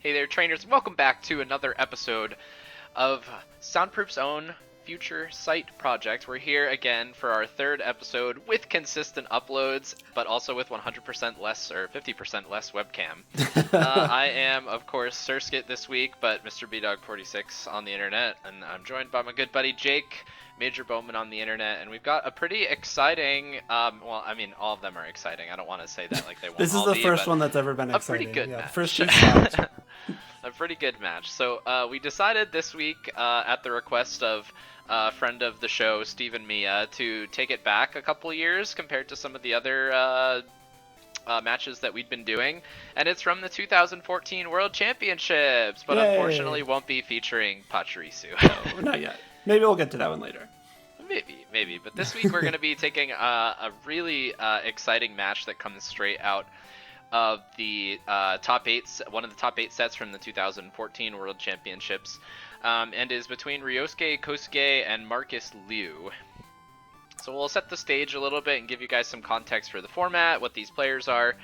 Hey there, trainers. Welcome back to another episode of Soundproof's own future site project. We're here again for our third episode with consistent uploads, but also with 100% less or 50% less webcam. I am, of course, Surskit this week, but Mr. BDog46 on the internet, and I'm joined by my good buddy Jake, Major Bowman on the internet, and we've got a pretty exciting, well, I mean, all of them are exciting. I don't want to say that like they won't This is all the be, first but one that's ever been a exciting. pretty good match. First two slots. A pretty good match. So we decided this week, at the request of a friend of the show, Stephen Mia, to take it back a couple years compared to some of the other matches that we'd been doing, and it's from the 2014 World Championships, but Yay. Unfortunately won't be featuring Pachirisu. No, not yet. Maybe we'll get to that one later. Maybe. But this week we're going to be taking a really exciting match that comes straight out of the top eight, one of the top 8 sets from the 2014 World Championships, and is between Ryosuke, Kosuge, and Markus Liu. So we'll set the stage a little bit and give you guys some context for the format, what these players are.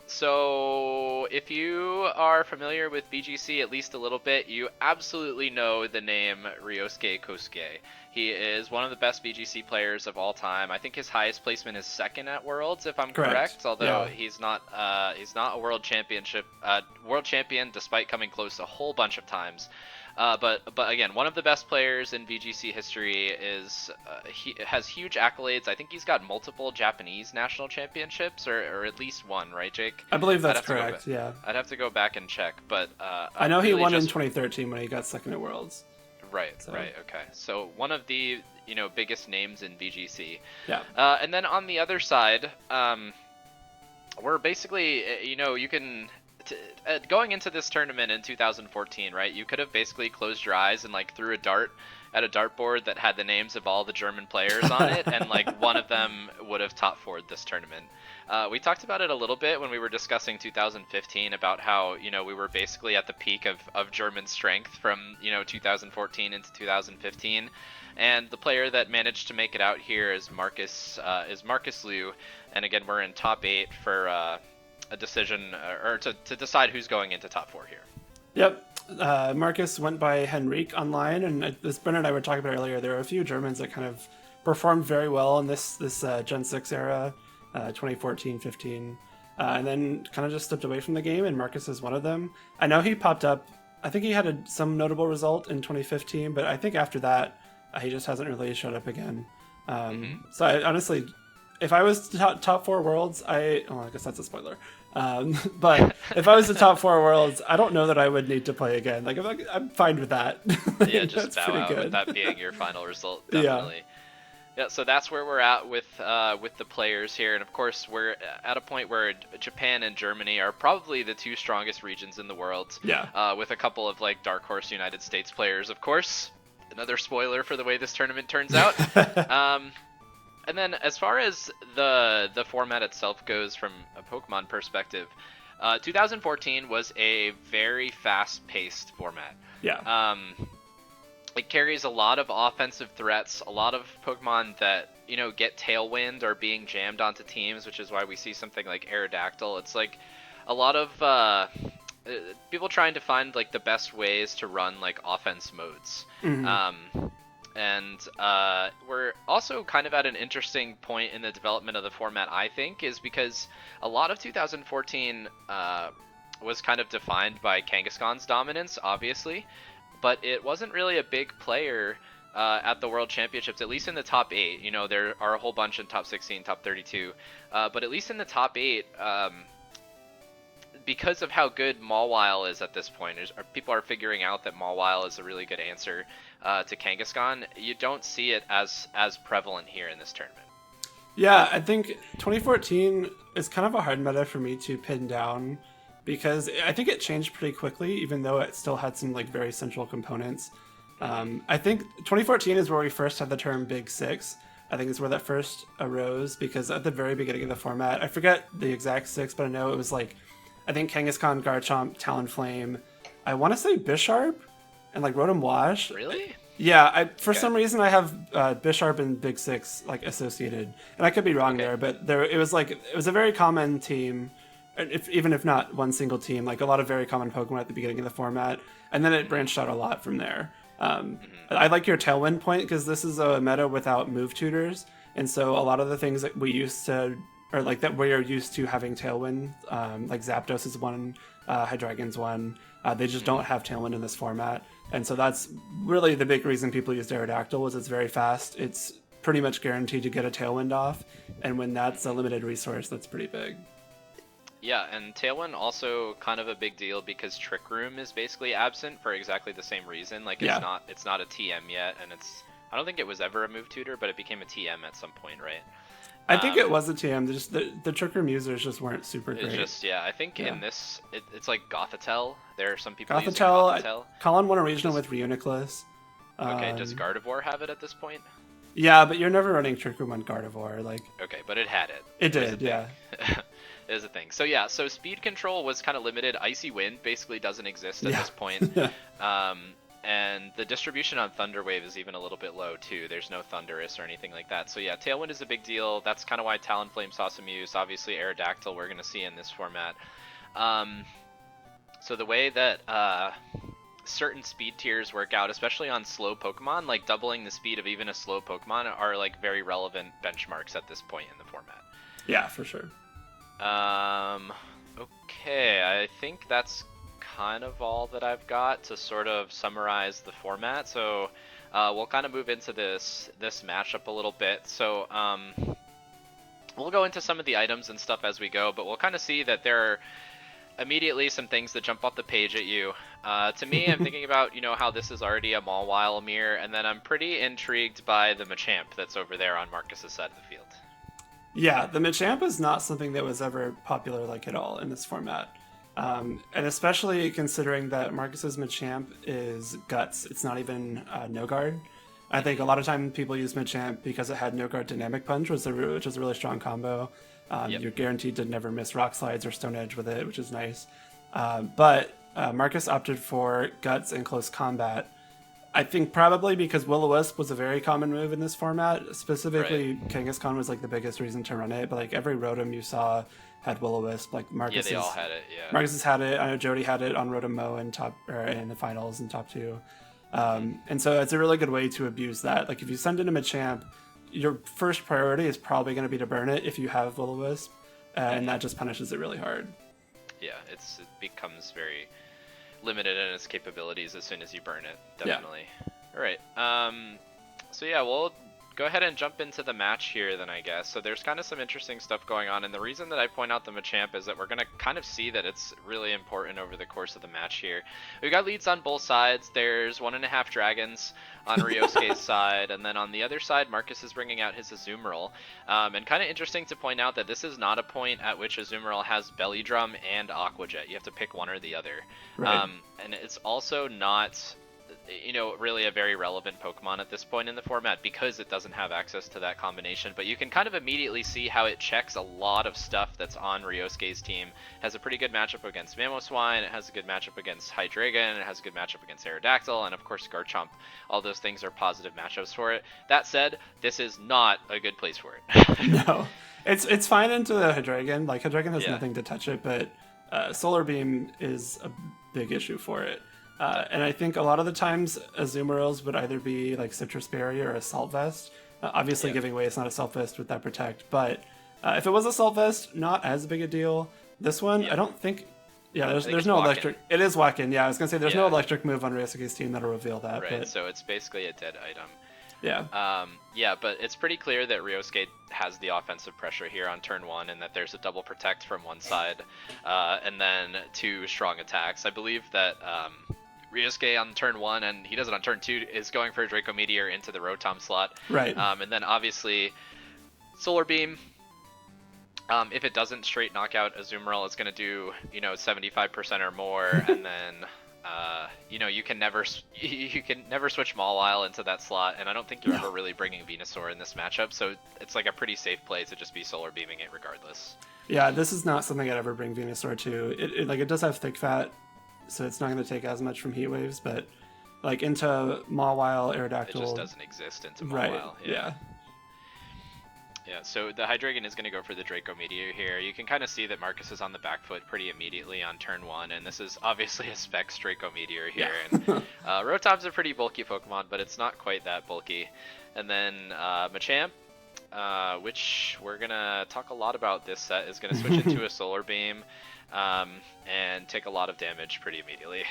So if you are familiar with BGC at least a little bit, you absolutely know the name Ryosuke Kosuge. He is one of the best BGC players of all time. I think his highest placement is second at Worlds, if I'm correct. Although he's not a world champion, despite coming close a whole bunch of times. But again, one of the best players in VGC history. He has huge accolades. I think he's got multiple Japanese national championships, or at least one, right, Jake? I believe that's correct. Yeah. I'd have to go back and check, but I know he won in 2013 when he got second at Worlds. Right. Okay. So one of the biggest names in VGC. Yeah. And then on the other side, we're basically you can. Going into this tournament in 2014, right, you could have basically closed your eyes and like threw a dart at a dartboard that had the names of all the German players on it, and like one of them would have top four'd this tournament. We talked about it a little bit when we were discussing 2015 about how we were basically at the peak of German strength from 2014 into 2015, and the player that managed to make it out here is Markus Liu, and again we're in top 8 for a decision, or to decide who's going into top 4 here. Yep. Markus went by Henrique online, and as Brennan and I were talking about earlier, there were a few Germans that kind of performed very well in this Gen 6 era, 2014-15, and then kind of just stepped away from the game, and Markus is one of them. I know he popped up, I think he had some notable result in 2015, but I think after that, he just hasn't really showed up again. So I honestly, if I was top 4 Worlds, I guess that's a spoiler. But if I was the top 4 Worlds, I don't know that I would need to play again. Like I'm fine with that. Yeah, just bow out with that being your final result. Definitely. Yeah. So that's where we're at with the players here, and of course we're at a point where Japan and Germany are probably the 2 strongest regions in the world. Yeah. With a couple of like dark horse United States players, of course. Another spoiler for the way this tournament turns out. And then as far as the format itself goes from a Pokemon perspective, 2014 was a very fast-paced format. Yeah. It carries a lot of offensive threats, a lot of Pokemon that, get Tailwind or being jammed onto teams, which is why we see something like Aerodactyl. It's like a lot of people trying to find like the best ways to run like offense modes. Mm-hmm. And we're also kind of at an interesting point in the development of the format, I think, is because a lot of 2014 was kind of defined by Kangaskhan's dominance, obviously, but it wasn't really a big player at the World Championships, at least in the top 8. There are a whole bunch in top 16, top 32, but at least in the top 8, because of how good Mawile is at this point, people are figuring out that Mawile is a really good answer to Kangaskhan. You don't see it as prevalent here in this tournament. Yeah, I think 2014 is kind of a hard meta for me to pin down, because I think it changed pretty quickly, even though it still had some like very central components. I think 2014 is where we first had the term Big Six. I think it's where that first arose, because at the very beginning of the format, I forget the exact 6, but I know it was like, I think Kangaskhan, Garchomp, Talonflame, I want to say Bisharp, and like Rotom Wash. Really? Yeah, for some reason I have Bisharp and Big Six like associated, and I could be wrong there, but it was a very common team even if not one single team, like a lot of very common Pokemon at the beginning of the format, and then it branched out a lot from there. I like your Tailwind point because this is a meta without move tutors, and so a lot of the things that we used to, or like that we are used to having Tailwind, like Zapdos is one, Hydreigon's one, they just don't have Tailwind in this format, and so that's really the big reason people used Aerodactyl was it's very fast, it's pretty much guaranteed to get a Tailwind off, and when that's a limited resource, that's pretty big. Yeah, and Tailwind also kind of a big deal because Trick Room is basically absent for exactly the same reason. Like it's not a TM yet, and I don't think it was ever a move tutor, but it became a TM at some point, right? I think it was a TM. Just the Trick Room users just weren't super great. It's just I think in this it's like Gothitelle. There are some people using Gothitelle. Gothitelle. Colin won a regional with Reuniclus. Okay, does Gardevoir have it at this point? Yeah, but you're never running Trick Room on Gardevoir. Like. Okay, but it had it. It did, yeah. Is a thing. So yeah, so speed control was kind of limited. Icy Wind basically doesn't exist at this point. And the distribution on Thunder Wave is even a little bit low too. There's no Thunderous or anything like that. So yeah, Tailwind is a big deal. That's kind of why Talonflame saw some use. Obviously Aerodactyl we're going to see in this format. So the way that certain speed tiers work out, especially on slow Pokemon, like doubling the speed of even a slow Pokemon are like very relevant benchmarks at this point in the format. Yeah, for sure. Okay, I think that's kind of all that I've got to sort of summarize the format. So, we'll kind of move into this matchup a little bit. So, we'll go into some of the items and stuff as we go, but we'll kind of see that there are immediately some things that jump off the page at you. To me, I'm thinking about, how this is already a Mawile Amir, and then I'm pretty intrigued by the Machamp that's over there on Marcus's side of the field. Yeah, the Machamp is not something that was ever popular like at all in this format. And especially considering that Marcus's Machamp is Guts. It's not even No Guard. I think a lot of time people use Machamp because it had No Guard Dynamic Punch, which is a really strong combo. You're guaranteed to never miss Rock Slides or Stone Edge with it, which is nice. But Marcus opted for Guts in close combat. I think probably because Will-O-Wisp was a very common move in this format. Specifically, Kangaskhan was like the biggest reason to run it. But like every Rotom you saw had Will-O-Wisp. Like Marcus, they all had it. Yeah, Marcus has had it. I know Jody had it on Rotom Mo in the finals in top 2. And so it's a really good way to abuse that. Like if you send in a Machamp, your first priority is probably going to be to burn it if you have Will-O-Wisp, and that just punishes it really hard. Yeah, it becomes very limited in its capabilities as soon as you burn it, definitely. Yeah. All right. So yeah, we'll go ahead and jump into the match here then, I guess. So there's kind of some interesting stuff going on, and the reason that I point out the Machamp is that we're going to kind of see that it's really important over the course of the match here. We've got leads on both sides. There's 1.5 dragons on Ryosuke's side, and then on the other side, Marcus is bringing out his Azumarill. And kind of interesting to point out that this is not a point at which Azumarill has Belly Drum and Aqua Jet. You have to pick one or the other. Right. And it's also not, really a very relevant Pokemon at this point in the format because it doesn't have access to that combination. But you can kind of immediately see how it checks a lot of stuff that's on Ryosuke's team. It has a pretty good matchup against Mamoswine, it has a good matchup against Hydreigon, it has a good matchup against Aerodactyl, and of course Garchomp. All those things are positive matchups for it. That said, this is not a good place for it. No. It's fine into the Hydreigon. Like Hydreigon has nothing to touch it, but Solar Beam is a big issue for it. And I think a lot of the times Azumarills would either be like Citrus Berry or Assault Vest. Obviously giving away it's not Assault Vest with that Protect, but if it was Assault Vest, not as big a deal. This one, I don't think... Yeah, there's no electric... It is Wacken, yeah. I was going to say there's no electric move on Ryosuke's team that'll reveal that. Right, but... so it's basically a dead item. Yeah. Yeah, but it's pretty clear that Ryosuke has the offensive pressure here on turn 1 and that there's a double protect from one side and then 2 strong attacks. I believe that Ryosuke on turn 1, and he does it on turn 2, is going for a Draco Meteor into the Rotom slot. Right. And then obviously Solar Beam, if it doesn't straight knock out Azumarill, it's going to do, 75% or more, and then... you can never switch Mawile into that slot, and I don't think you're ever really bringing Venusaur in this matchup, so it's like a pretty safe play to just be Solar Beaming it regardless. Yeah, this is not something I'd ever bring Venusaur to. It does have thick fat, so it's not going to take as much from Heat Waves, but like into Mawile, Aerodactyl... It just doesn't exist into Mawile. Right, yeah. Yeah, so the Hydreigon is going to go for the Draco Meteor here. You can kind of see that Markus is on the back foot pretty immediately on turn 1, and this is obviously a Specs Draco Meteor here. Yeah. And Rotom's a pretty bulky Pokemon, but it's not quite that bulky. And then Machamp, which we're going to talk a lot about this set, is going to switch into a Solar Beam and take a lot of damage pretty immediately.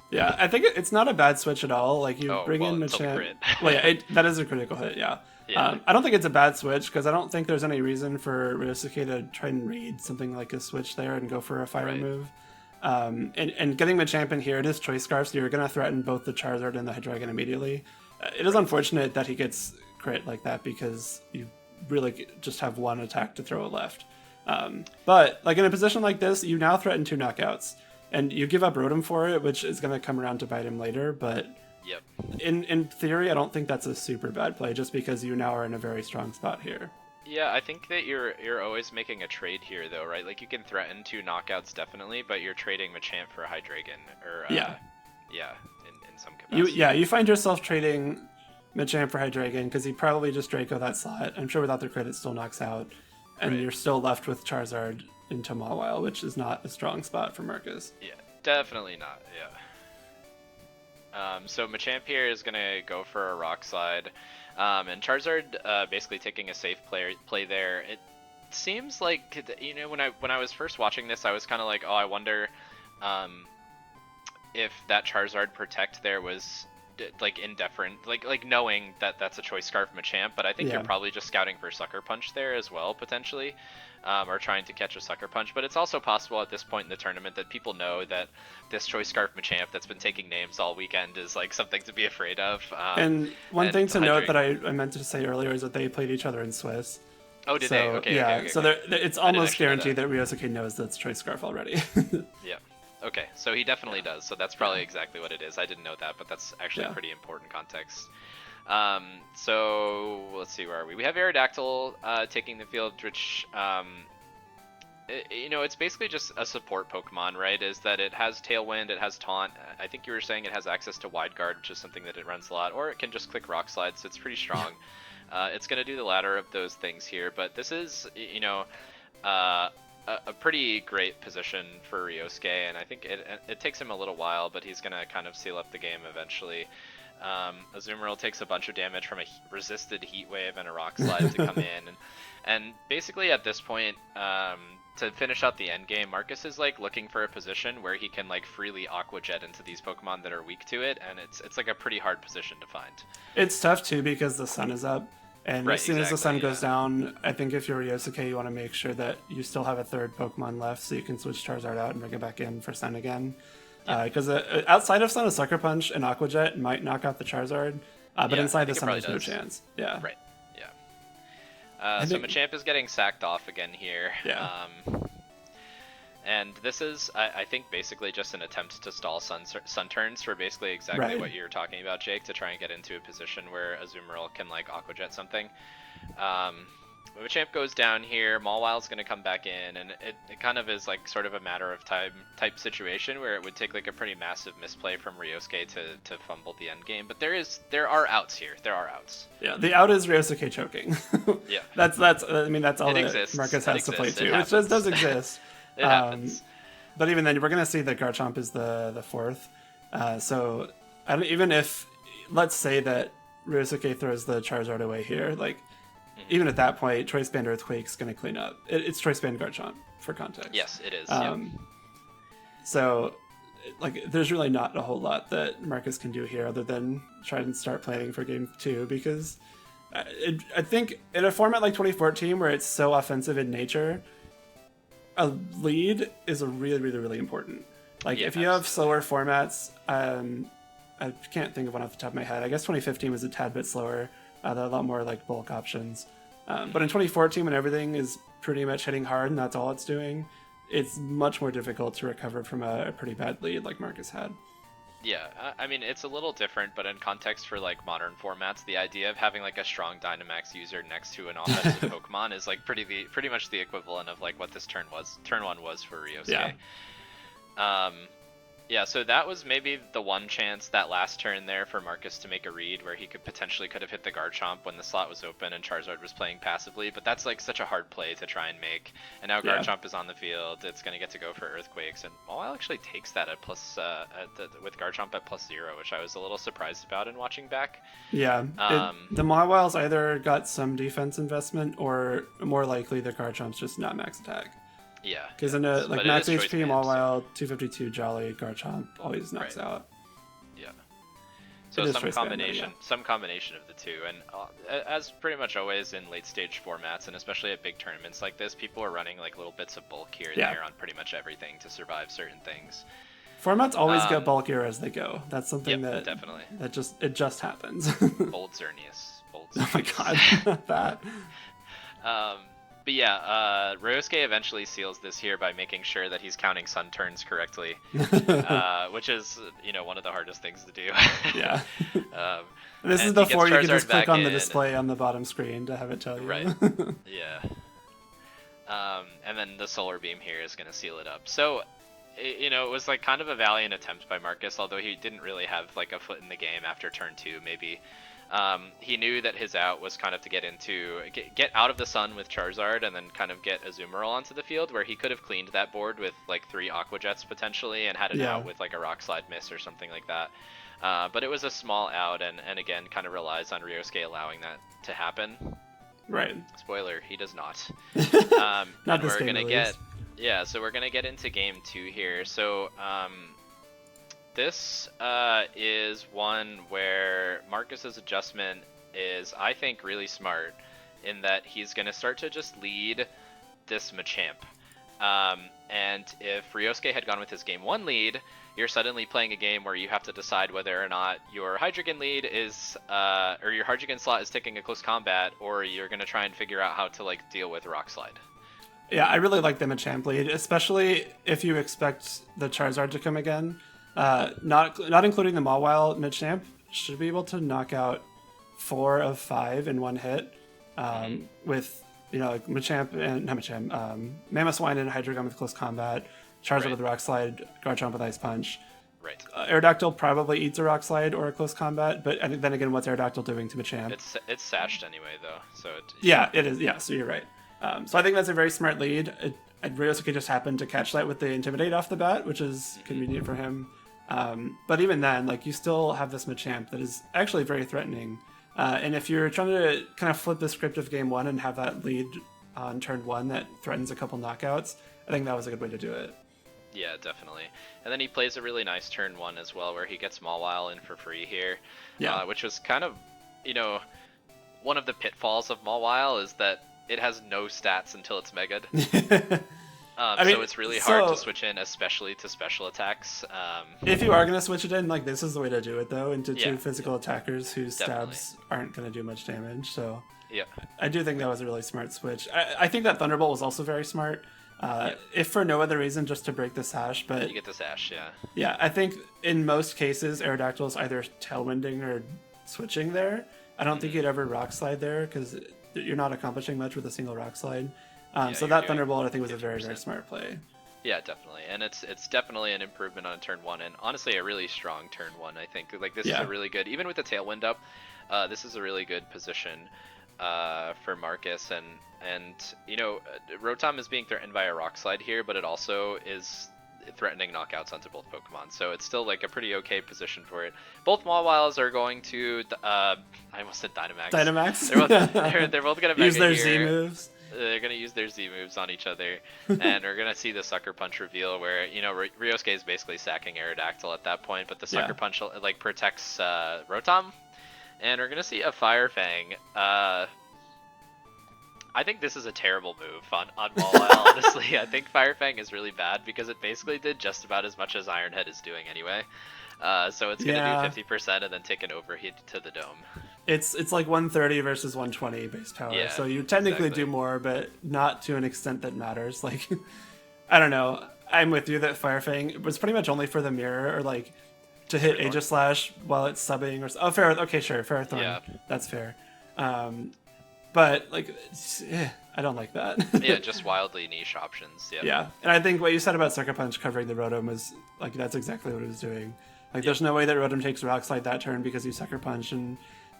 Yeah, I think it's not a bad switch at all. Like, you bring in Machamp. Well, yeah, that is a critical hit, yeah. Yeah. I don't think it's a bad switch, because I don't think there's any reason for Ryosuke to try and read something like a switch there and go for a fire move. And getting Machamp in here, it is Choice Scarf, so you're going to threaten both the Charizard and the Hydreigon immediately. It is unfortunate that he gets crit like that, because you really just have one attack to throw it left. But like in a position like this, you now threaten 2 knockouts, and you give up Rotom for it, which is going to come around to bite him later, but... Yep. In theory, I don't think that's a super bad play, just because you now are in a very strong spot here. Yeah, I think that you're always making a trade here, though, right? Like, you can threaten 2 knockouts, definitely, but you're trading Machamp for a Hydreigon, or, in some capacity. You find yourself trading Machamp for Hydreigon, because he probably just Draco that slot. I'm sure without the crit, it still knocks out, and you're still left with Charizard into Mawile, which is not a strong spot for Markus. Yeah, definitely not, yeah. So Machamp here is going to go for a Rock Slide, and Charizard basically taking a safe play there. It seems like, you know, when I was first watching this, I was kind of like, oh, I wonder if that Charizard Protect there was like indifferent, like knowing that that's a Choice Scarf Machamp, but I think you're probably just scouting for Sucker Punch there as well, potentially, or trying to catch a Sucker Punch. But it's also possible at this point in the tournament that people know that this Choice Scarf Machamp that's been taking names all weekend is like something to be afraid of. And one thing to note that I meant to say earlier is that they played each other in Swiss. Oh, did they? Okay. Yeah, okay. So it's almost guaranteed that Ryosuke knows that's Choice Scarf already. Yeah. Okay, so he definitely does. So that's probably exactly what it is. I didn't know that, but that's actually pretty important context. So let's see, where are we? We have Aerodactyl taking the field, which you know, it's basically just a support Pokemon, right? Is that it has Tailwind, it has Taunt. I think you were saying it has access to Wide Guard, which is something that it runs a lot, or it can just click Rock Slide, so it's pretty strong. It's going to do the latter of those things here, but this is, you know, a pretty great position for Ryosuke, and I think it takes him a little while, but he's going to kind of seal up the game eventually. Azumarill takes a bunch of damage from a resisted Heat Wave and a Rock Slide to come in, and basically at this point, to finish out the end game, Markus is like looking for a position where he can like freely Aqua Jet into these Pokemon that are weak to it, and it's like a pretty hard position to find. It's tough too, because the sun is up. And as soon as the sun goes down, I think if you're Ryosuke, you want to make sure that you still have a third Pokemon left, so you can switch Charizard out and bring it back in for Sun again. Because outside of Sun, a Sucker Punch and Aqua Jet might knock out the Charizard, but inside the Sun, there's no chance. Yeah. Right. Yeah. So Machamp is getting sacked off again here. Yeah. And this is, I think, basically just an attempt to stall Sun turns for basically exactly what you're talking about, Jake, to try and get into a position where Azumarill can, like, Aqua Jet something. Machamp goes down here, Mawile's going to come back in, and it kind of is, like, sort of a matter of time type situation where it would take, like, a pretty massive misplay from Ryosuke to fumble the end game. But there are outs here. There are outs. Yeah, the out is Ryosuke choking. Yeah. That's all that exists. Markus has to play to. It just does exist. It happens. But even then, we're going to see that Garchomp is the fourth. So even if, let's say that Ryosuke throws the Charizard away here, like, even at that point, Choice Band Earthquake's going to clean up. It's Choice Band Garchomp, for context. Yes, it is. So, like, there's really not a whole lot that Markus can do here other than try and start planning for Game 2, because I think in a format like 2014, where it's so offensive in nature, a lead is a really, really, really important. Like, if you have slower formats, I can't think of one off the top of my head. I guess 2015 was a tad bit slower. There are a lot more, like, bulk options. But in 2014, when everything is pretty much hitting hard and that's all it's doing, it's much more difficult to recover from a pretty bad lead like Markus had. Yeah, I mean, it's a little different, but in context for, like, modern formats, the idea of having, like, a strong Dynamax user next to an offensive Pokemon is, like, pretty much the equivalent of, like, what this turn 1 was for Ryosuke. Yeah. Yeah, so that was maybe the one chance that last turn there for Markus to make a read where he could have hit the Garchomp when the slot was open and Charizard was playing passively, but that's like such a hard play to try and make. And now Yeah. Garchomp is on the field, it's going to get to go for Earthquakes, and Mawile actually takes that at plus, with Garchomp at +0, which I was a little surprised about in watching back. Yeah, the Mawiles either got some defense investment or more likely the Garchomp's just not max attack. Yeah. Because in a But it max is HP choice band, Mawile, 252 Jolly, Garchomp always knocks Right. out. Yeah. So It is some choice band, combination, though, some combination of the two, and as pretty much always in late stage formats, and especially at big tournaments like this, people are running like little bits of bulk here and Yeah. there on pretty much everything to survive certain things. Formats always get bulkier as they go. That's something Yep, that definitely. that just happens. Bold Xerneas. Bold Oh my Xerneas. god, that. But yeah, Ryosuke eventually seals this here by making sure that he's counting sun turns correctly, which is, one of the hardest things to do. Yeah. um, And this is and he before gets you can just Charizard click back on the in. display on the bottom screen to have it tell you. Right. Yeah. And then the Solar Beam here is going to seal it up. So, it was like kind of a valiant attempt by Markus, although he didn't really have like a foot in the game after turn 2, maybe. He knew that his out was kind of to get out of the sun with Charizard and then kind of get Azumarill onto the field, where he could have cleaned that board with like 3 Aqua Jets potentially and had it out with like a Rock Slide miss or something like that. But it was a small out, and again, kind of relies on Ryosuke allowing that to happen. Right. Spoiler, he does not. Not and this we're game, gonna at get, least. yeah. So we're gonna get into game 2 here. So this is one where Marcus's adjustment is, I think, really smart in that he's gonna start to just lead this Machamp. And if Ryosuke had gone with his game 1 lead, you're suddenly playing a game where you have to decide whether or not your Hydreigon lead is, or your Hydreigon slot is taking a close combat, or you're going to try and figure out how to like deal with Rock Slide. Yeah, I really like the Machamp lead, especially if you expect the Charizard to come again. Not including the Mawile, Machamp should be able to knock out 4 of 5 in one hit, with like Machamp and not Machamp, Mamoswine and Hydreigon with close combat, Charizard with Rock Slide, Garchomp with Ice Punch. Right. Aerodactyl probably eats a Rock Slide or a close combat, but then again, what's Aerodactyl doing to Machamp? It's sashed anyway, though. So Yeah, it is. Yeah, so you're right. So I think that's a very smart lead. Ryosuke just happened to catch that with the Intimidate off the bat, which is convenient for him. But even then, like, you still have this Machamp that is actually very threatening. And if you're trying to kind of flip the script of game 1 and have that lead on turn 1 that threatens a couple knockouts, I think that was a good way to do it. Yeah, definitely. And then he plays a really nice turn 1 as well, where he gets Mawile in for free here. Yeah. Which was kind of, one of the pitfalls of Mawile is that it has no stats until it's Mega'd. So it's really hard to switch in, especially to special attacks. If you are going to switch it in, like, this is the way to do it, though, into 2 physical attackers whose Definitely. stabs aren't going to do much damage. So Yeah. I do think that was a really smart switch. I think that Thunderbolt was also very smart. If for no other reason, just to break the sash, but You get the sash, yeah. yeah, I think in most cases Aerodactyl is either tailwinding or switching there. I don't think you'd ever Rock Slide there because you're not accomplishing much with a single Rock Slide. So you're that doing Thunderbolt I think was a very 50%. smart play. Yeah, definitely, and it's definitely an improvement on turn 1, and honestly a really strong turn 1. I think like this is a really good, even with the Tailwind up, this is a really good position for Markus, and Rotom is being threatened by a Rock Slide here, but it also is threatening knockouts onto both Pokemon, so it's still like a pretty okay position for it. Both Mawiles are going to, I almost said Dynamax. Dynamax. They're both gonna Mega use their here. Z moves. They're going to use their Z moves on each other, and we're going to see the Sucker Punch reveal where, Ryosuke is basically sacking Aerodactyl at that point, but the Sucker Punch, like, protects Rotom, and we're going to see a Fire Fang. I think this is a terrible move on Mawile, honestly. I think Fire Fang is really bad because it basically did just about as much as Iron Head is doing anyway. So it's going to do 50% and then take an overheat to the dome. It's like 130 versus 120 base power, Yeah, so you technically exactly. do more, but not to an extent that matters. Like, I don't know. I'm with you that Fire Fang was pretty much only for the mirror, or like to hit Aegis Slash while it's subbing. Or fair. Okay, sure, Ferrothorn. Yeah. That's fair. but like, I don't like that. Yeah, just wildly niche options. Yeah. Yeah, and I think what you said about Sucker Punch covering the Rotom was like that's exactly what it was doing. Like, there's no way that Rotom takes Rock Slide that turn because you Sucker Punch, and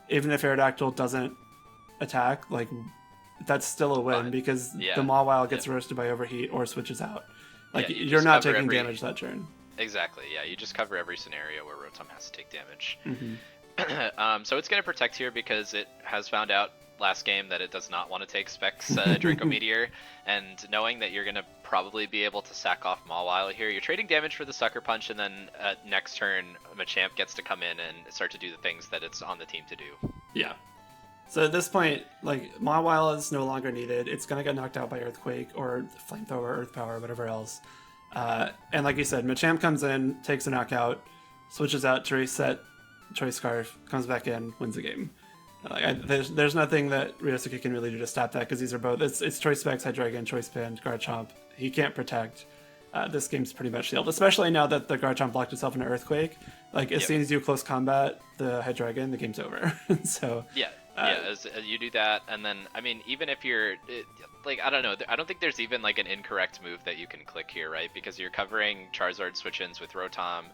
even if Aerodactyl doesn't attack, like that's still a win because the Mawile gets roasted by Overheat or switches out. Like, you're not taking damage that turn. Exactly. Yeah, you just cover every scenario where Rotom has to take damage. Mm-hmm. So it's going to protect here because it has found out last game that it does not want to take Specs Draco Meteor, and knowing that you're going to probably be able to sack off Mawile here, you're trading damage for the Sucker Punch, and then next turn Machamp gets to come in and start to do the things that it's on the team to do. Yeah. So at this point, like, Mawile is no longer needed. It's going to get knocked out by Earthquake or Flamethrower, Earth Power, whatever else. And like you said, Machamp comes in, takes a knockout, switches out to reset Choice Scarf, comes back in, wins the game. There's nothing that Ryosuke can really do to stop that because these are both it's Choice Specs, Hydreigon, Choice Band, Garchomp. He can't protect. This game's pretty much sealed, especially now that the Garchomp blocked itself in an Earthquake. Like, as soon as you close combat the Hydreigon, the game's over. So as you do that, and then I mean, even if you're like, I don't know, I don't think there's even like an incorrect move that you can click here, right? Because you're covering Charizard switch-ins with Rotom.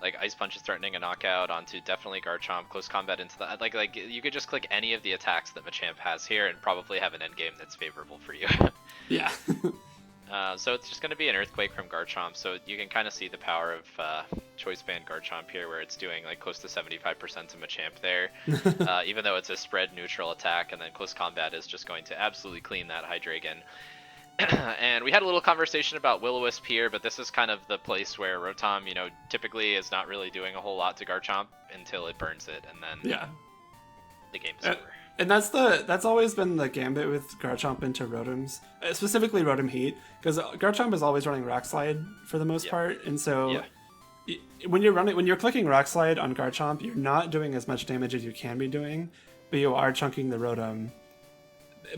Like, Ice Punch is threatening a knockout onto definitely Garchomp, close combat into the like you could just click any of the attacks that Machamp has here and probably have an endgame that's favorable for you. Yeah. So it's just going to be an Earthquake from Garchomp, so you can kind of see the power of Choice Band Garchomp here, where it's doing like close to 75% to Machamp there, even though it's a spread neutral attack, and then close combat is just going to absolutely clean that Hydreigon. And we had a little conversation about Will-O-Wisp here, but this is kind of the place where Rotom, typically is not really doing a whole lot to Garchomp until it burns it, and then the game is over. And that's always been the gambit with Garchomp into Rotoms, specifically Rotom Heat, because Garchomp is always running Rock Slide for the most part, and so when you're clicking Rock Slide on Garchomp, you're not doing as much damage as you can be doing, but you are chunking the Rotom.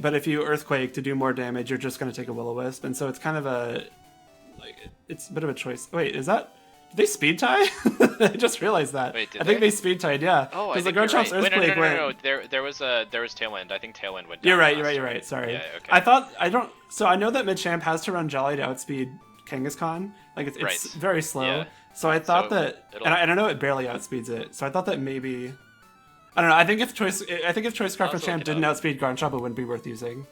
But if you Earthquake to do more damage, you're just going to take a Will-O-Wisp, and so it's kind of it's a bit of a choice. Wait, did they speed tie? I just realized that. Wait, I think they speed tied, yeah. Oh, I think the Garchomp's you're right. Earthquake no. There was Tailwind. I think Tailwind went down. You're right. Sorry. Yeah, okay. So I know that Machamp has to run Jolly to outspeed Kangaskhan. Like, it's very slow. Yeah. So I thought and I know it barely outspeeds it. So I thought that maybe, I don't know. I think if Choice Scarf Machamp didn't outspeed Garchomp, it wouldn't be worth using.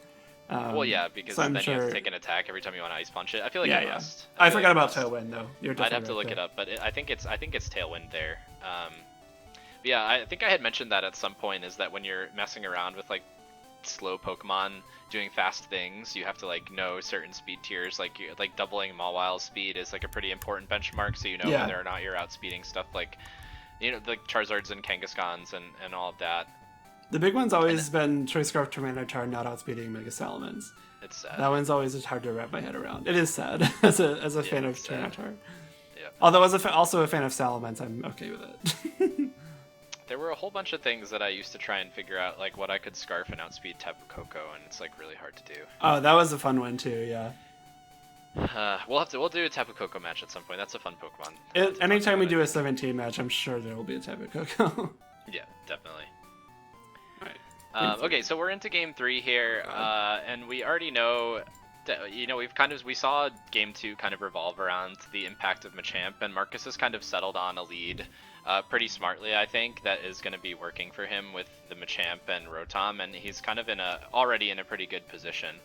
Well, yeah, because then you have to take an attack every time you want to Ice Punch it. I feel like you must. I forgot about Tailwind though. I'd have to look it up, but I think it's Tailwind there. But yeah, I think I had mentioned that at some point, is that when you're messing around with like slow Pokemon doing fast things, you have to like know certain speed tiers. Like doubling Mawile's speed is like a pretty important benchmark, so you know whether or not you're outspeeding stuff like like Charizards and Kangaskhan's and all of that. The big one's always been Choice Scarf Tyranitar not outspeeding Mega Salamence. It's sad. That one's always hard to wrap my head around. It is sad as a fan of Tyranitar. Yeah. Although as also a fan of Salamence, I'm okay with it. There were a whole bunch of things that I used to try and figure out, like what I could Scarf and outspeed Tapu Koko, and it's like really hard to do. Oh, that was a fun one too. Yeah. We'll do a Tapu Koko match at some point. That's a fun Pokemon. Anytime we do a 17 match, I'm sure there will be a Tapu Koko. Yeah, definitely. Right. Okay, so we're into game 3 here, and we already know that, we saw game 2 kind of revolve around the impact of Machamp, and Markus has kind of settled on a lead pretty smartly, I think, that is going to be working for him with the Machamp and Rotom, and he's kind of already in a pretty good position.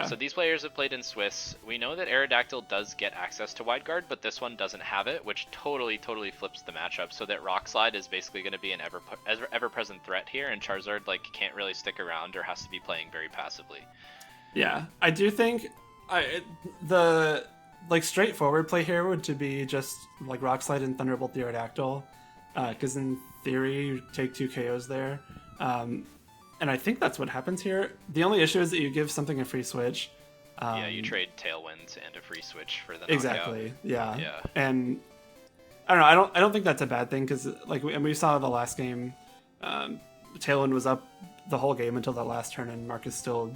So these players have played in Swiss. We know that Aerodactyl does get access to Wide Guard, but this one doesn't have it, which totally flips the matchup, so that Rock Slide is basically going to be an ever-present threat here, and Charizard can't really stick around or has to be playing very passively. Yeah, I do think the straightforward play here would to be just like Rock Slide and Thunderbolt the Aerodactyl, because in theory you take 2 KOs there. And I think that's what happens here. The only issue is that you give something a free switch. You trade Tailwind and a free switch for the knockout. Exactly. Yeah. And I don't know. I don't think that's a bad thing because we saw the last game, Tailwind was up the whole game until that last turn, and Markus still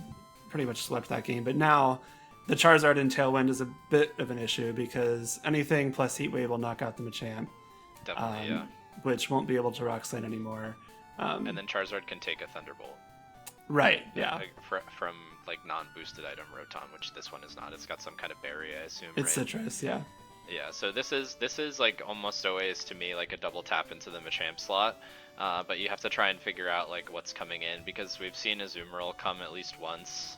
pretty much swept that game. But now the Charizard and Tailwind is a bit of an issue because anything plus Heat Wave will knock out the Machamp. Definitely, which won't be able to Rock Slide anymore. And then Charizard can take a Thunderbolt. Right. Yeah. Like, from like non-boosted item Rotom, which this one is not. It's got some kind of berry, I assume. It's right? citrus. Yeah. Yeah, so this is like almost always to me like a double tap into the Machamp slot, but you have to try and figure out like what's coming in because we've seen Azumarill come at least once.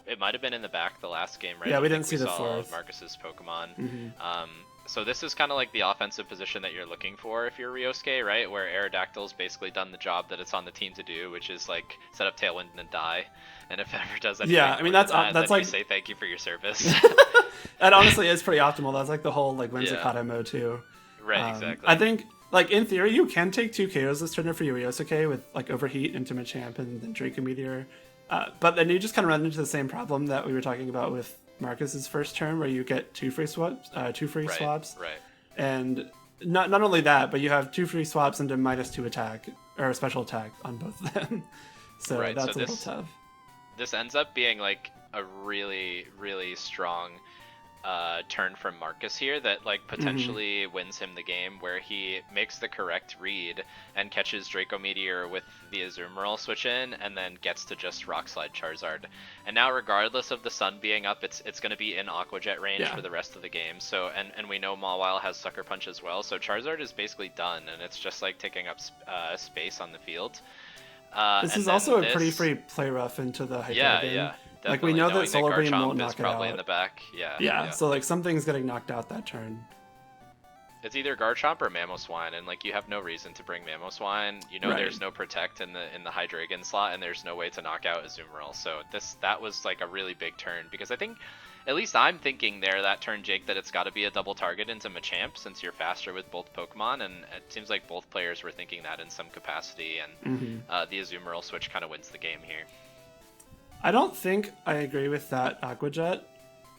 It might have been in the back the last game, right? Yeah, we I didn't think see the saw fourth. Marcus's Pokemon. Mm-hmm. So this is kind of like the offensive position that you're looking for if you're Ryosuke, right? Where Aerodactyl's basically done the job that it's on the team to do, which is like set up Tailwind and then die. And if it ever does anything, Yeah, I mean that's then like you say thank you for your service. that honestly is pretty optimal. That's like the whole like Whimsicott Yeah. MO too. Right, exactly. I think like in theory you can take 2 KOs this turn for your Ryosuke with like Overheat into Machamp and then Draco Meteor. But then you just kind of run into the same problem that we were talking about with Marcus's first turn, where you get 2 free swaps, Right. and not only that, but you have 2 free swaps into -2 attack or special attack on both of them. So Right, that's so a little tough. This ends up being like a really, really strong turn from Marcus here that like potentially wins him the game, where he makes the correct read and catches Draco Meteor with the Azumarill switch in, and then gets to just Rock Slide Charizard. And now, regardless of the sun being up, it's going to be in Aqua Jet range for the rest of the game. So and we know Mawile has Sucker Punch as well, so Charizard is basically done, and it's just like taking up space on the field. This is also a pretty free play rough into the Hydreigon. Yeah. Like we know that Solar Beam won't knock it probably out. in the back. Yeah. So like something's getting knocked out that turn. It's either Garchomp or Mamoswine, and like you have no reason to bring Mamoswine. You know there's no Protect in the Hydreigon slot, and there's no way to knock out Azumarill. So that was like a really big turn, because I think, at least I'm thinking there that turn, Jake, that it's got to be a double target into Machamp since you're faster with both Pokemon, and it seems like both players were thinking that in some capacity, and the Azumarill switch kind of wins the game here. I don't think I agree with that Aqua Jet.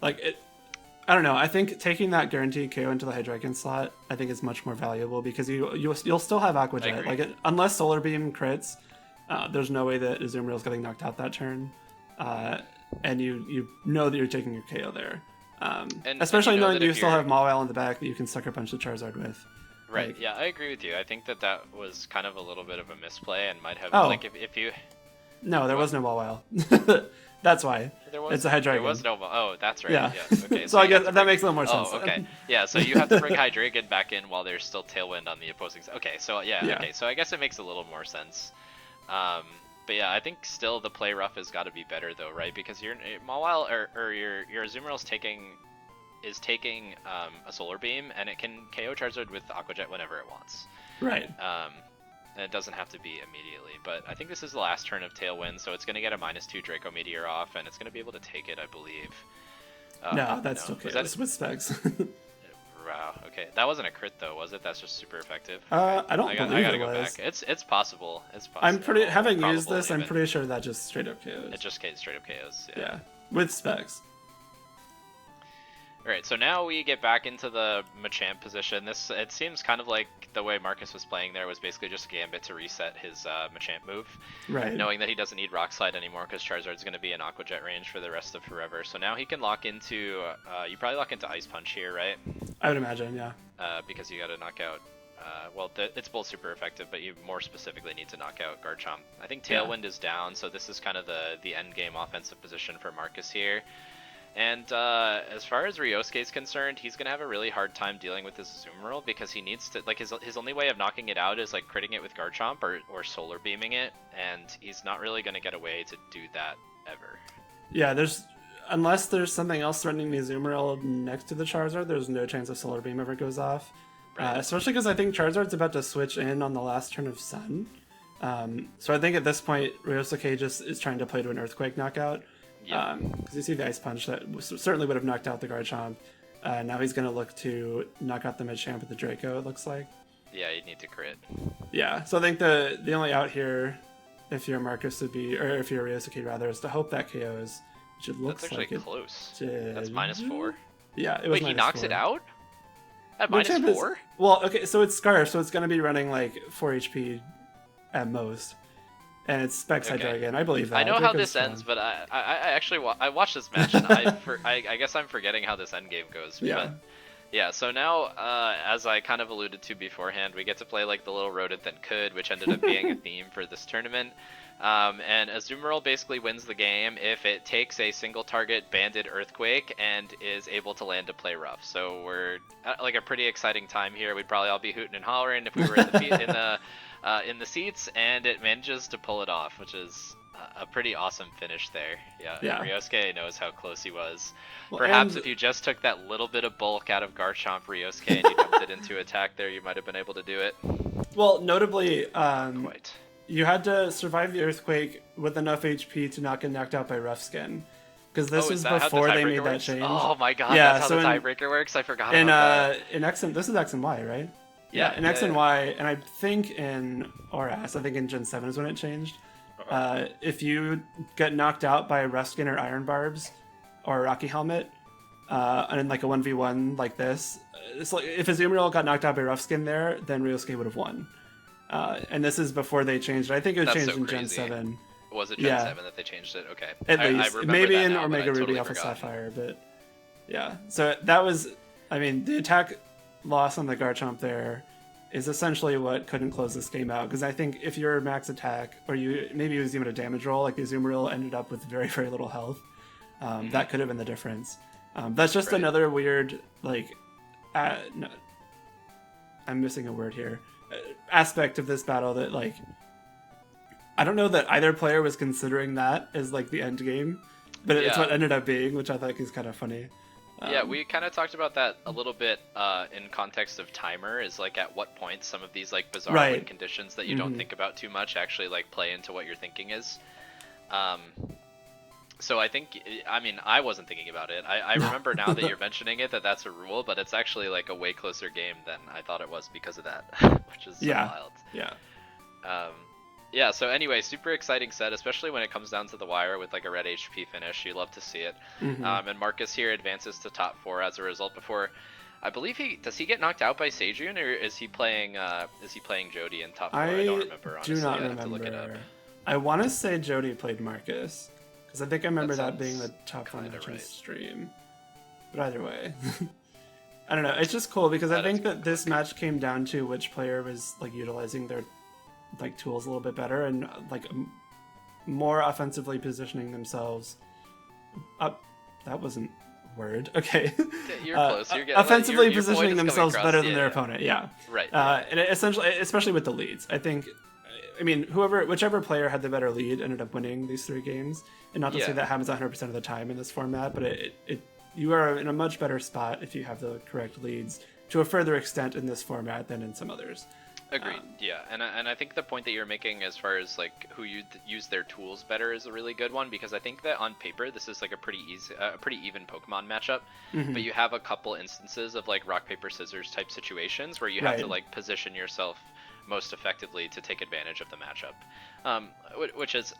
Like it, I don't know. I think taking that guaranteed KO into the Hydreigon slot, I think is much more valuable, because you'll still have Aqua Jet. Like unless Solar Beam crits, there's no way that Azumarill's getting knocked out that turn, and you know that you're taking your KO there. Especially knowing that you still have Mawile in the back that you can Sucker Punch the Charizard with. Right. Like, yeah, I agree with you. I think that was kind of a little bit of a misplay, and might have like if you. No, there was no Mawile. That's why. It's a Hydreigon. There was no. Oh, that's right. Yeah. Okay. So I guess that makes a little more sense. Oh, okay. Yeah. So you have to bring Hydreigon back in while there's still Tailwind on the opposing side. Okay. So yeah. Okay. So I guess it makes a little more sense. But yeah, I think still the play rough has got to be better though, right? Because your Mawile or your Azumarill's taking a Solar Beam, and it can KO Charizard with Aqua Jet whenever it wants. Right. And it doesn't have to be immediately, but I think this is the last turn of Tailwind, so it's going to get a -2 Draco Meteor off, and it's going to be able to take it, I believe. No, that's okay. That's with specs. Wow. Okay, that wasn't a crit though, was it? That's just super effective. I don't believe I gotta it go was. back. It's possible. It's possible. I'm pretty having used Probable this. I'm even. pretty sure that just straight up KOs. It just straight up KOs. Yeah, with specs. Alright, so now we get back into the Machamp position. It seems kind of like the way Marcus was playing there was basically just a Gambit to reset his Machamp move. Right. Knowing that he doesn't need Rock Slide anymore because Charizard's going to be in Aqua Jet range for the rest of forever. So now he can lock into, you probably lock into Ice Punch here, right? I would imagine, yeah. Because you got to knock out, it's both super effective, but you more specifically need to knock out Garchomp. I think Tailwind is down, so this is kind of the end game offensive position for Marcus here. And as far as Ryosuke is concerned, he's going to have a really hard time dealing with this Azumarill, because he needs to, like, his only way of knocking it out is like critting it with Garchomp or Solar Beaming it, and he's not really going to get away to do that ever. Yeah, unless there's something else threatening the Azumarill next to the Charizard, there's no chance a Solar Beam ever goes off. Right. Especially because I think Charizard's about to switch in on the last turn of Sun. So I think at this point, Ryosuke just is trying to play to an Earthquake knockout. Because you see the Ice Punch that certainly would have knocked out the Garchomp. Now he's going to look to knock out the Machamp with the Draco, it looks like. Yeah, you need to crit. Yeah, so I think the only out here, if you're Marcus, would be, or if you're Ryosuke rather, is to hope that KOs, which it looks That's like actually it close. did. That's -4? Yeah, it was. Wait, he knocks -4. it out? At Machamp -4? Well, okay, so it's Scarf, so it's going to be running like 4 HP at most. And it's Specs Hydreigon. I believe that. I know how this ends, but I actually I watched this match, and I guess I'm forgetting how this end game goes. Yeah. Yeah, so now, as I kind of alluded to beforehand, we get to play like the little rodent that could, which ended up being a theme for this tournament. And Azumarill basically wins the game if it takes a single target banded earthquake and is able to land to play rough. So we're like a pretty exciting time here. We'd probably all be hooting and hollering if we were in the seats, and it manages to pull it off, which is a pretty awesome finish there. Yeah. Ryosuke knows how close he was. Well, perhaps if you just took that little bit of bulk out of Garchomp Ryosuke and you dumped it into attack there, you might have been able to do it. Well, notably, quite. You had to survive the earthquake with enough HP to not get knocked out by Rough Skin. Because this was before they made that change. Oh my god, yeah, that's how the tiebreaker works? I forgot about that. In X and, this is X and Y, right? Yeah, in X and Y, and I think in ORAS, I think in Gen 7 is when it changed. If you get knocked out by Rough Skin or Iron Barbs or Rocky Helmet, and in like a 1v1 like this, it's like if Azumarill got knocked out by Rough Skin there, then Ryosuke would have won. And this is before they changed it. I think it was changed in Gen 7. Was it Gen 7 that they changed it? Okay. At least. Maybe in now, Omega Ruby Alpha Sapphire, but yeah. So that was, I mean, the attack loss on the Garchomp there is essentially what couldn't close this game out. Because I think if you're max attack, or maybe it was even a damage roll, like the Azumarill ended up with very, very little health. That could have been the difference. That's just another weird, like, no, I'm missing a word here. Aspect of this battle that, like, I don't know that either player was considering that as like the end game, but it's what ended up being, which I think is kind of funny. Yeah, we kind of talked about that a little bit in context of timer, is like at what point some of these like bizarre win conditions that you don't think about too much actually like play into what your thinking is. So I think, I mean, I wasn't thinking about it. I remember now that you're mentioning it that that's a rule, but it's actually like a way closer game than I thought it was because of that, which is so wild. Yeah, so anyway, super exciting set, especially when it comes down to the wire with like a red HP finish. You love to see it. And Markus here advances to top 4 as a result. Before, I believe does he get knocked out by Seijun, or is he playing Jody in top 4? I don't remember, honestly. Do not I remember. have to look it up. I want to say Jody played Markus, because I think I remember that being the top 1 match on stream. But either way, I don't know. It's just cool because I think that this match came down to which player was like utilizing their like tools a little bit better and like more offensively positioning themselves up. That wasn't a word. Okay. You're close. You're getting, offensively your positioning themselves better than their opponent. Yeah. Right. And essentially, especially with the leads, I think. I mean, whichever player had the better lead ended up winning these 3 games. And not to say that happens 100% of the time in this format, but you are in a much better spot if you have the correct leads to a further extent in this format than in some others. Agreed. Yeah, and I think the point that you're making as far as like who use their tools better is a really good one, because I think that on paper this is like a pretty even Pokemon matchup, but you have a couple instances of like rock paper scissors type situations where you have to like position yourself most effectively to take advantage of the matchup, which is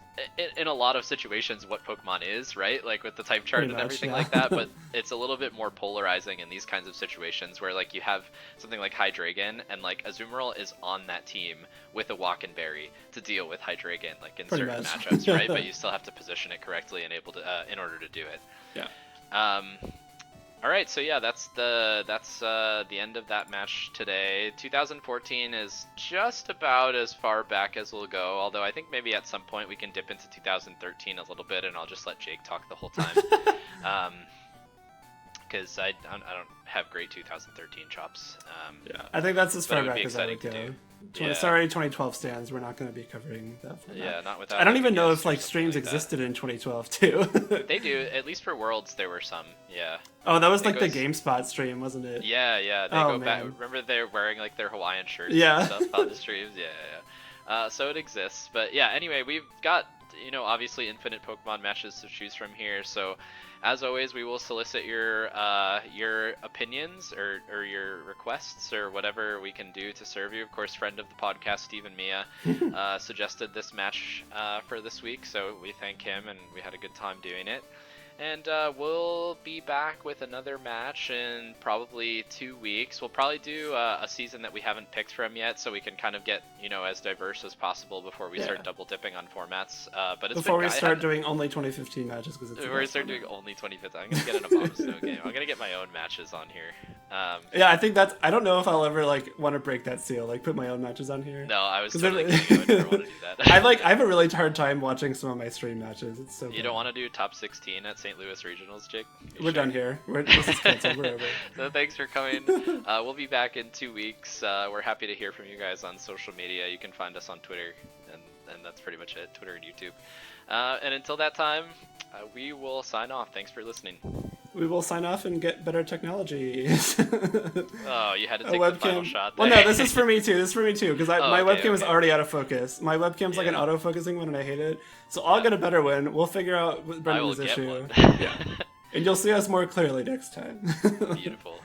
in a lot of situations what Pokemon is, right? Like with the type chart and everything like that, but it's a little bit more polarizing in these kinds of situations where like you have something like Hydreigon and like Azumarill is on that team with a Walk and Berry to deal with Hydreigon like in certain matchups, right? But you still have to position it correctly and able to in order to do it. Yeah. All right, so yeah, that's the end of that match today. 2014 is just about as far back as we'll go, although I think maybe at some point we can dip into 2013 a little bit, and I'll just let Jake talk the whole time, because I don't have great 2013 chops. Yeah, I think that's as far back as I would to go. do. Sorry, 2012 stands. We're not going to be covering that. Yeah, not without. I don't even know if like streams existed in 2012 too. They do. At least for Worlds, there were some. Yeah. Oh, that was like the GameSpot stream, wasn't it? Yeah. They go back. Remember they're wearing like their Hawaiian shirts and stuff on the streams. Yeah. So it exists. But yeah. Anyway, we've got obviously infinite Pokemon matches to choose from here. So as always, we will solicit your opinions or your requests or whatever we can do to serve you. Of course, friend of the podcast, Stephen Mia, suggested this match for this week, so we thank him, and we had a good time doing it. And we'll be back with another match in probably 2 weeks. We'll probably do a season that we haven't picked from yet, so we can kind of get as diverse as possible before we start double dipping on formats. But it's before we start doing only 2015 matches, because we start doing only 2015. I'm gonna get an Obama Snow game. I'm gonna get my own matches on here. Yeah, I think that's. I don't know if I'll ever like want to break that seal, like put my own matches on here. No, I was 'Cause totally they're- kidding. I would never want to do that. I have a really hard time watching some of my stream matches. It's so. You bad. don't want to do top 16 at St. Louis Regionals, Jake? We're done here. This is canceled. We're over. So thanks for coming. We'll be back in 2 weeks. We're happy to hear from you guys on social media. You can find us on Twitter, and that's pretty much it. Twitter and YouTube. And until that time, we will sign off. Thanks for listening. We will sign off and get better technology. Oh, you had to take the final shot there. Well, no, this is for me too. This is for me too, because my okay, webcam is already out of focus. My webcam's like an auto-focusing one, and I hate it. So I'll get a better one. We'll figure out I will Brendan's get issue. one. Yeah. And you'll see us more clearly next time. Beautiful.